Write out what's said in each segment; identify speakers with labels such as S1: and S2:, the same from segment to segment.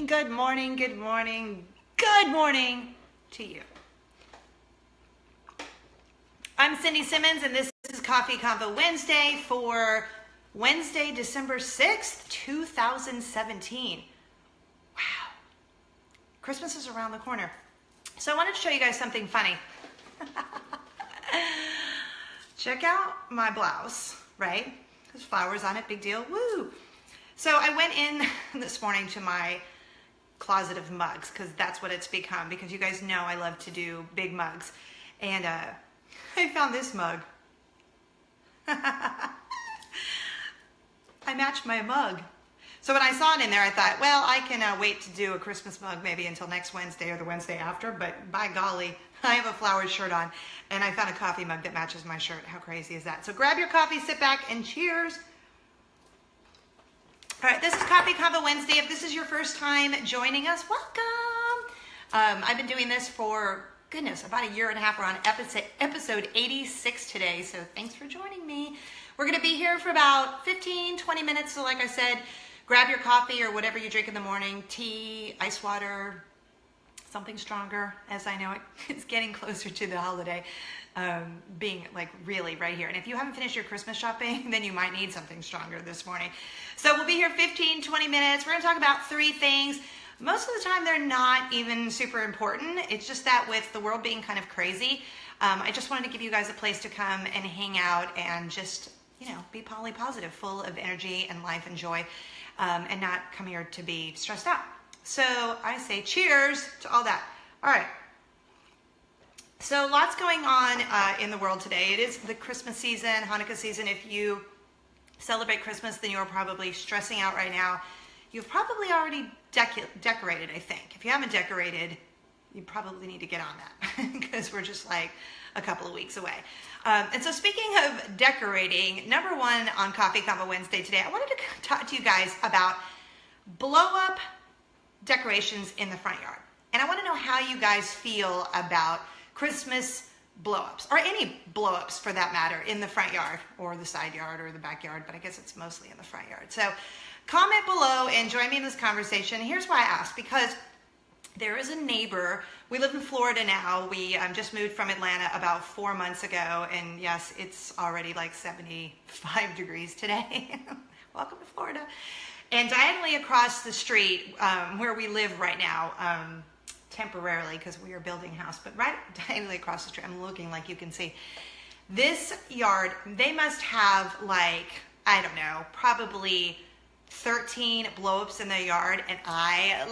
S1: good morning, good morning, good morning to you. I'm Cindy Simmons, and this is Coffee Convo Wednesday for Wednesday, December 6th, 2017. Wow. Christmas is around the corner. So I wanted to show you guys something funny. Check out my blouse, right? There's flowers on it, big deal, woo! So I went in this morning to my closet of mugs, because that's what it's become, because you guys know I love to do big mugs. And I found this mug. I matched my mug. So when I saw it in there, I thought, well, I can wait to do a Christmas mug maybe until next Wednesday or the Wednesday after, but by golly, I have a flowered shirt on, and I found a coffee mug that matches my shirt. How crazy is that? So grab your coffee, sit back, and cheers. All right, this is Coffee Convo Wednesday. If this is your first time joining us, welcome. I've been doing this for, goodness, about a year and a half. We're on episode 86 today, so thanks for joining me. We're going to be here for about 15, 20 minutes. So like I said, grab your coffee or whatever you drink in the morning, tea, ice water, something stronger, as I know it's getting closer to the holiday, being like really right here. And if you haven't finished your Christmas shopping, then you might need something stronger this morning. So we'll be here 15, 20 minutes. We're going to talk about three things. Most of the time, they're not even super important. It's just that with the world being kind of crazy, I just wanted to give you guys a place to come and hang out and just, you know, be positive, full of energy and life and joy, and not come here to be stressed out. So I say cheers to all that. All right. So lots going on in the world today. It is the Christmas season, Hanukkah season. If you celebrate Christmas, then you're probably stressing out right now. You've probably already decorated, I think. If you haven't decorated, you probably need to get on that because we're just like a couple of weeks away. And so speaking of decorating, number one on Coffee Convo Wednesday today, I wanted to talk to you guys about blow-up decorations in the front yard. And I want to know how you guys feel about Christmas blow-ups, or any blow-ups for that matter, in the front yard or the side yard or the backyard, but I guess it's mostly in the front yard. So comment below and join me in this conversation. Here's why I asked, because there is a neighbor. We live in Florida now. We just moved from Atlanta about 4 months ago, and yes, it's already like 75 degrees today. Welcome to Florida. And diagonally across the street, where we live right now, temporarily because we are building a house, but right diagonally across the street, I'm looking like you can see, this yard, they must have like, I don't know, probably 13 blow-ups in their yard, and I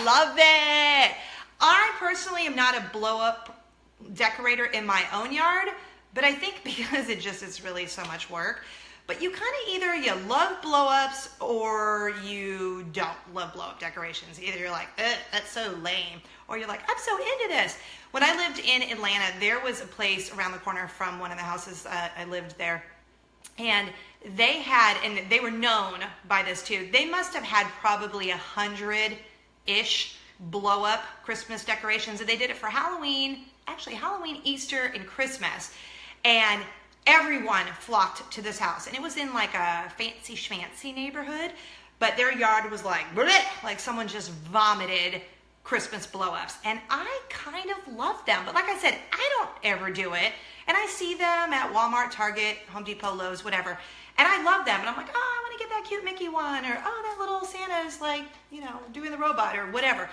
S1: love it. I personally am not a blow-up decorator in my own yard, but I think because it's really so much work. But you kind of either you love blow-ups or you don't love blow-up decorations. Either you're like, that's so lame, or you're like, I'm so into this. When I lived in Atlanta, there was a place around the corner from one of the houses I lived there, and they had, and they were known by this too, they must have had probably 100-ish blow-up Christmas decorations, and they did it for Halloween, actually Halloween, Easter, and Christmas. And everyone flocked to this house, and it was in like a fancy schmancy neighborhood, but their yard was like, bleh, like someone just vomited Christmas blow-ups, and I kind of love them. But like I said, I don't ever do it, and I see them at Walmart, Target, Home Depot, Lowe's, whatever, and I love them, and I'm like, oh, I want to get that cute Mickey one, or oh, that little Santa's like, you know, doing the robot or whatever,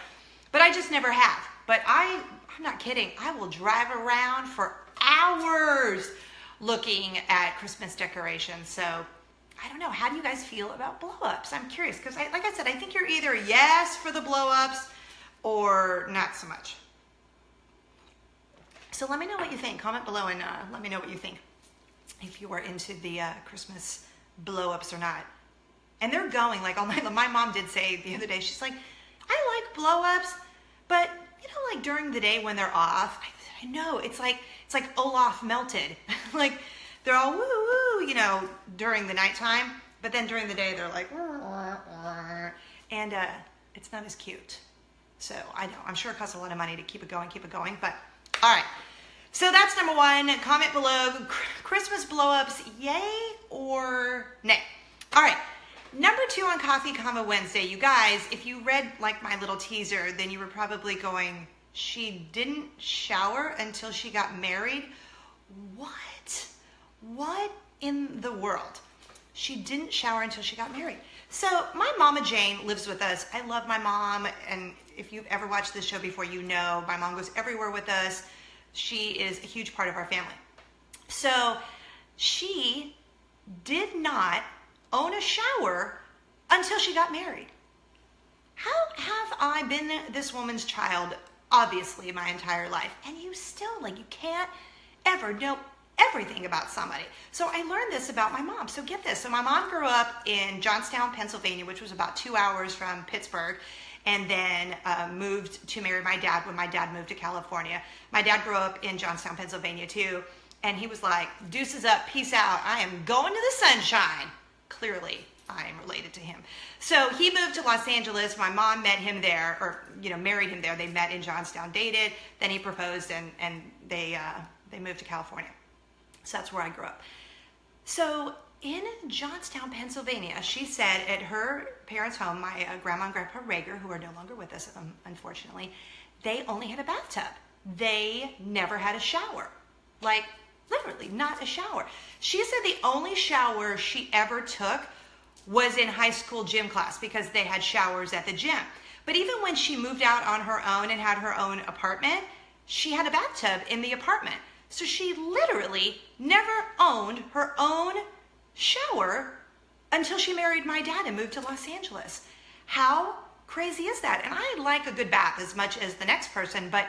S1: but I just never have. But I'm not kidding, I will drive around for hours looking at Christmas decorations. So I don't know, how do you guys feel about blow-ups? I'm curious, because like I said, I think you're either yes for the blow-ups or not so much. So let me know what you think. Comment below and let me know what you think, if you are into the Christmas blow-ups or not. And they're going like all night. My mom did say the other day, she's like, I like blow-ups, but you know, like during the day when they're off, I know it's like Olaf melted. Like they're all woo woo, you know, during the nighttime, but then during the day they're like, and it's not as cute. So I know, I'm sure it costs a lot of money to keep it going, but all right. So that's number one. Comment below, Christmas blow-ups, yay or nay? All right. Number 2 on Coffee Convo Wednesday. You guys, if you read like my little teaser, then you were probably going, she didn't shower until she got married? What? What in the world? She didn't shower until she got married. So my Mama Jane lives with us. I love my mom, and if you've ever watched this show before, you know my mom goes everywhere with us. She is a huge part of our family. So she did not own a shower until she got married. How have I been this woman's child, obviously, my entire life? And you still, like, you can't ever know everything about somebody. So I learned this about my mom. So get this. So my mom grew up in Johnstown, Pennsylvania, which was about 2 hours from Pittsburgh, and then moved to marry my dad when my dad moved to California. My dad grew up in Johnstown, Pennsylvania, too, and he was like, deuces up, peace out, I am going to the sunshine. Clearly, I am related to him. So he moved to Los Angeles. My mom met him there, or, married him there. They met in Johnstown, dated, then he proposed, and they moved to California. So that's where I grew up. So in Johnstown, Pennsylvania, she said at her parents' home, my grandma and grandpa Rager, who are no longer with us, unfortunately, they only had a bathtub. They never had a shower. Like, literally, not a shower. She said the only shower she ever took was in high school gym class because they had showers at the gym. But even when she moved out on her own and had her own apartment, she had a bathtub in the apartment. So she literally never owned her own shower until she married my dad and moved to Los Angeles. How crazy is that? And I like a good bath as much as the next person, but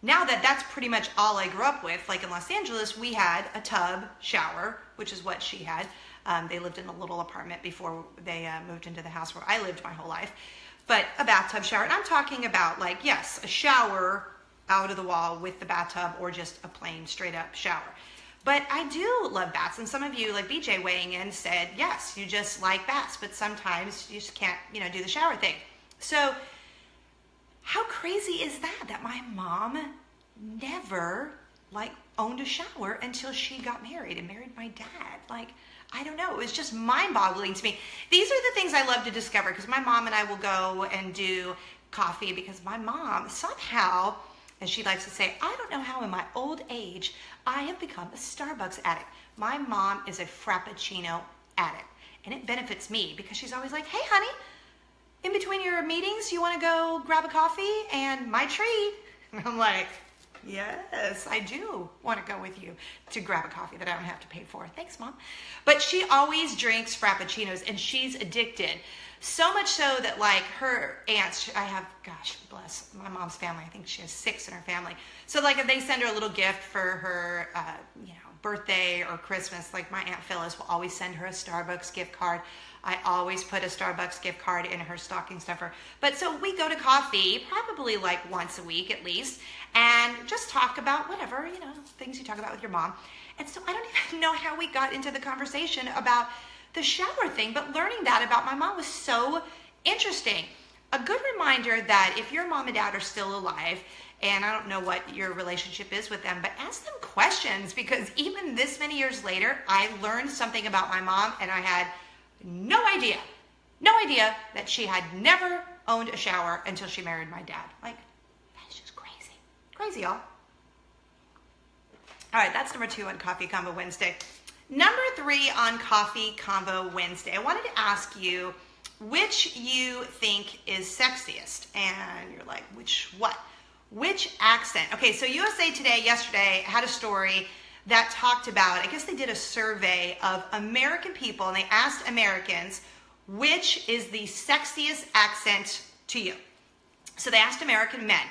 S1: now that's pretty much all I grew up with. Like in Los Angeles, we had a tub shower, which is what she had. They lived in a little apartment before they moved into the house where I lived my whole life. But a bathtub shower, and I'm talking about, like, yes, a shower out of the wall with the bathtub or just a plain straight up shower. But I do love baths, and some of you, like BJ weighing in, said, yes, you just like baths, but sometimes you just can't, do the shower thing. So how crazy is that my mom never, owned a shower until she got married and married my dad? Like, I don't know. It was just mind-boggling to me. These are the things I love to discover, because my mom and I will go and do coffee, because my mom somehow, as she likes to say, I don't know how in my old age I have become a Starbucks addict. My mom is a Frappuccino addict, and it benefits me because she's always like, hey, honey, in between your meetings, you want to go grab a coffee and my treat? And I'm like, yes, I do want to go with you to grab a coffee that I don't have to pay for. Thanks, Mom. But she always drinks Frappuccinos, and she's addicted. So much so that, like, her aunts, I have, gosh, bless my mom's family. I think she has 6 in her family. So, like, if they send her a little gift for her, birthday or Christmas, like my Aunt Phyllis will always send her a Starbucks gift card. I always put a Starbucks gift card in her stocking stuffer. But so we go to coffee probably like once a week at least, and just talk about whatever, things you talk about with your mom. And so I don't even know how we got into the conversation about the shower thing, but learning that about my mom was so interesting. A good reminder that if your mom and dad are still alive, and I don't know what your relationship is with them, but ask them questions, because even this many years later, I learned something about my mom, and I had no idea that she had never owned a shower until she married my dad. Like, that's just crazy. Crazy, y'all. All right, that's number 2 on Coffee Convo Wednesday. Number 3 on Coffee Convo Wednesday, I wanted to ask you which you think is sexiest. And you're like, which what? Which accent? Okay, so USA Today yesterday had a story that talked about, I guess they did a survey of American people, and they asked Americans, which is the sexiest accent to you? So they asked American men.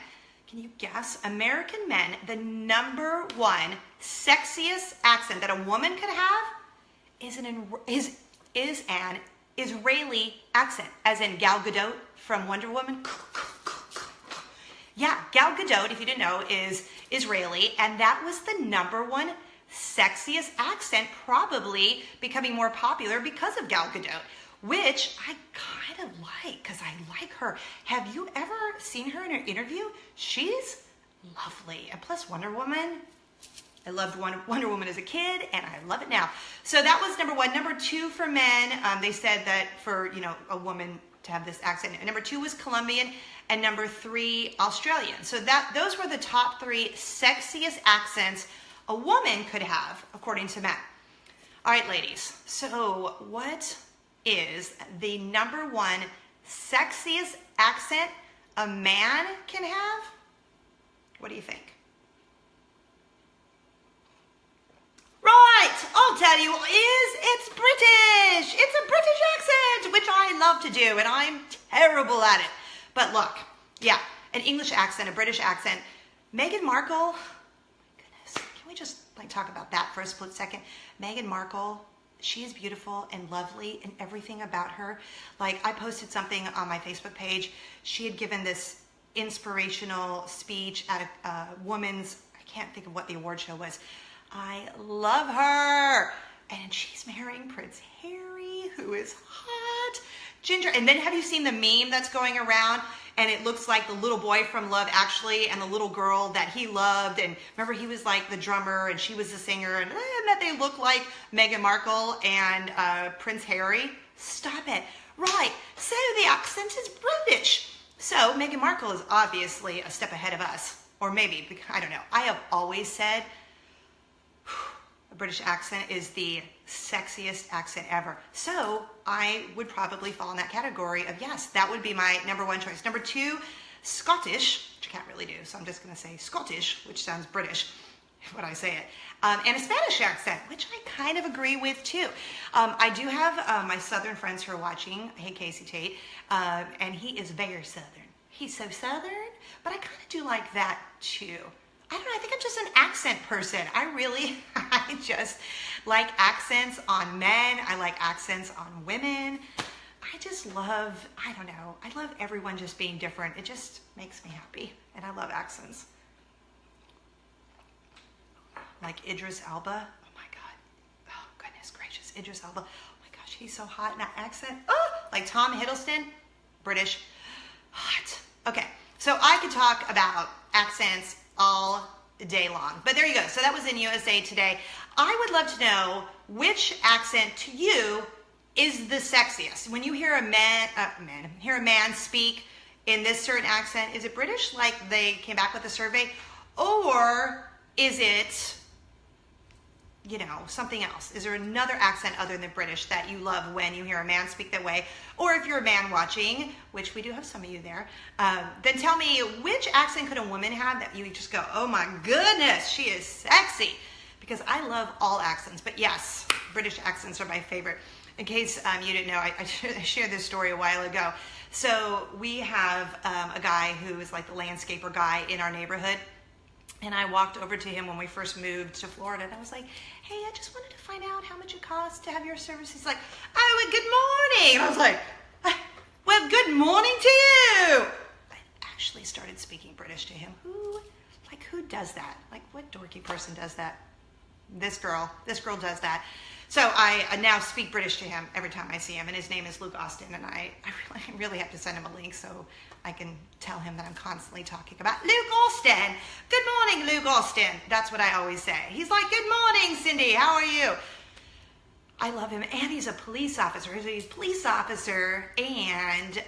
S1: Can you guess? American men, the number 1 sexiest accent that a woman could have is an Israeli accent, as in Gal Gadot from Wonder Woman. Yeah, Gal Gadot, if you didn't know, is Israeli, and that was the number 1 sexiest accent, probably becoming more popular because of Gal Gadot, which I kind of like, because I like her. Have you ever seen her in an interview? She's lovely. And plus Wonder Woman, I loved Wonder Woman as a kid, and I love it now. So that was number one. Number two for men, they said that for, a woman to have this accent. And number two was Colombian, and number three, Australian. So those were the top three sexiest accents a woman could have, according to men. All right, ladies. So what is the number one sexiest accent a man can have? What do you think? Right, I'll tell you, it's British. It's a British accent, which I love to do, and I'm terrible at it. But look, yeah, an English accent, a British accent. Meghan Markle, goodness, can we just talk about that for a split second? Meghan Markle, she is beautiful and lovely, and everything about her. I posted something on my Facebook page. She had given this inspirational speech at a woman's, I can't think of what the award show was. I love her. And she's marrying Prince Harry, who is hot. Ginger. And then have you seen the meme that's going around? And it looks like the little boy from Love Actually and the little girl that he loved. And remember, he was like the drummer and she was the singer. And that they look like Meghan Markle and Prince Harry. Stop it. Right. So the accent is British. So Meghan Markle is obviously a step ahead of us. Or maybe, I don't know. I have always said a British accent is the sexiest accent ever. So I would probably fall in that category of yes, that would be my number one choice. Number two, Scottish, which I can't really do, so I'm just going to say Scottish, which sounds British when I say it, and a Spanish accent, which I kind of agree with too. I do have my Southern friends who are watching. Hey, Casey Tate, and he is very Southern. He's so Southern, but I kind of do like that too. I don't know, I think I'm just an accent person. I just like accents on men. I like accents on women. I just love, I don't know, I love everyone just being different. It just makes me happy, and I love accents. Like Idris Elba. Oh my God. Oh, goodness gracious. Idris Elba. Oh my gosh, he's so hot in that accent. Oh, like Tom Hiddleston. British. Hot. Okay, so I could talk about accents all day long. But there you go. So that was in USA Today. I would love to know which accent to you is the sexiest. When you hear a man speak in this certain accent, is it British, like they came back with a survey, or is it, something else? Is there another accent other than British that you love when you hear a man speak that way? Or if you're a man watching, which we do have some of you there, then tell me, which accent could a woman have that you just go, oh my goodness, she is sexy? Because I love all accents, but yes, British accents are my favorite. In case you didn't know, I shared this story a while ago. So we have a guy who is like the landscaper guy in our neighborhood. And I walked over to him when we first moved to Florida, and I was like, hey, I just wanted to find out how much it costs to have your service. He's like, oh, well, good morning. And I was like, well, good morning to you. I actually started speaking British to him. Who does that? Like, what dorky person does that? This girl does that. So I now speak British to him every time I see him, and his name is Luke Austin, and I really have to send him a link so I can tell him that I'm constantly talking about Luke Austin. Good morning, Luke Austin. That's what I always say. He's like, good morning, Cindy. How are you? I love him, and he's a police officer. He's a police officer, and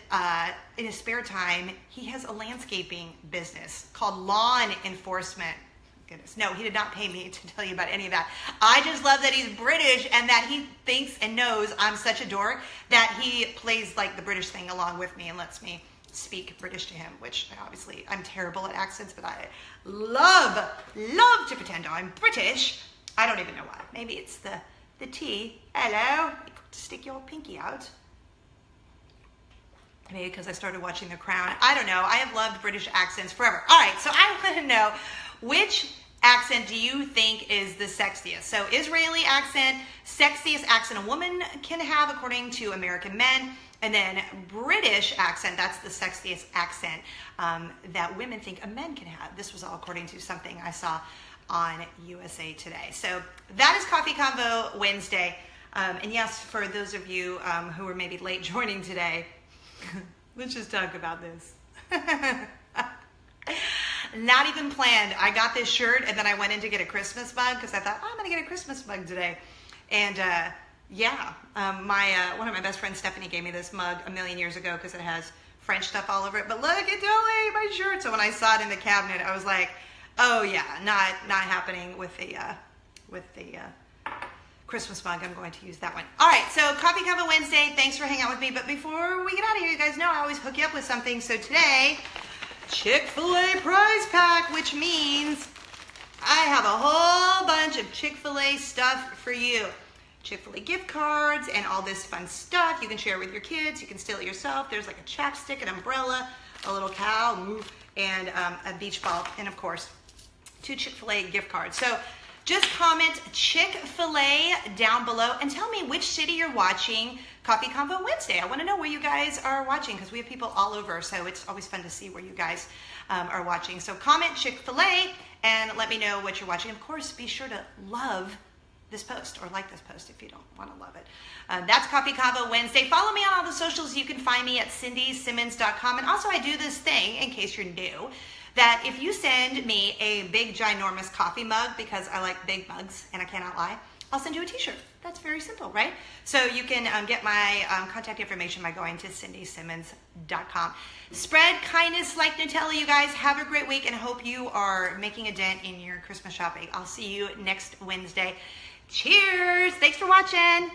S1: in his spare time, he has a landscaping business called Lawn Enforcement. Goodness. No, he did not pay me to tell you about any of that. I just love that he's British and that he thinks and knows I'm such a dork that he plays like the British thing along with me and lets me speak British to him, which obviously I'm terrible at accents, but I love to pretend I'm British. I don't even know why. Maybe it's the T. Hello. You got to stick your pinky out. Maybe because I started watching The Crown. I don't know. I have loved British accents forever. All right, so I want to know, which accent do you think is the sexiest? So Israeli accent, sexiest accent a woman can have according to American men, and then British accent, that's the sexiest accent that women think a man can have. This was all according to something I saw on USA Today. So that is Coffee Convo Wednesday. And yes, for those of you who are maybe late joining today, let's just talk about this. Not even planned. I got this shirt and then I went in to get a Christmas mug because I thought, oh, I'm going to get a Christmas mug today. And one of my best friends, Stephanie, gave me this mug a million years ago because it has French stuff all over it. But look, it's only my shirt. So when I saw it in the cabinet, I was like, oh yeah, not happening with the Christmas mug. I'm going to use that one. All right, so Coffee Convo Wednesday. Thanks for hanging out with me. But before we get out of here, you guys know I always hook you up with something. So today, Chick-fil-A prize pack, which means I have a whole bunch of Chick-fil-A stuff for you. Chick-fil-A gift cards and all this fun stuff. You can share with your kids. You can steal it yourself. There's like a chapstick, an umbrella, a little cow, and a beach ball, and of course, 2 Chick-fil-A gift cards. So just comment Chick-fil-A down below and tell me which city you're watching Coffee Convo Wednesday. I want to know where you guys are watching because we have people all over, so it's always fun to see where you guys are watching. So comment Chick-fil-A and let me know what you're watching. Of course, be sure to love this post or like this post if you don't want to love it. That's Coffee Convo Wednesday. Follow me on all the socials. You can find me at cindysimmons.com. And also I do this thing, in case you're new, that if you send me a big, ginormous coffee mug, because I like big mugs and I cannot lie, I'll send you a t-shirt. That's very simple, right? So you can get my contact information by going to cindysimmons.com. Spread kindness like Nutella, you guys. Have a great week and hope you are making a dent in your Christmas shopping. I'll see you next Wednesday. Cheers. Thanks for watching.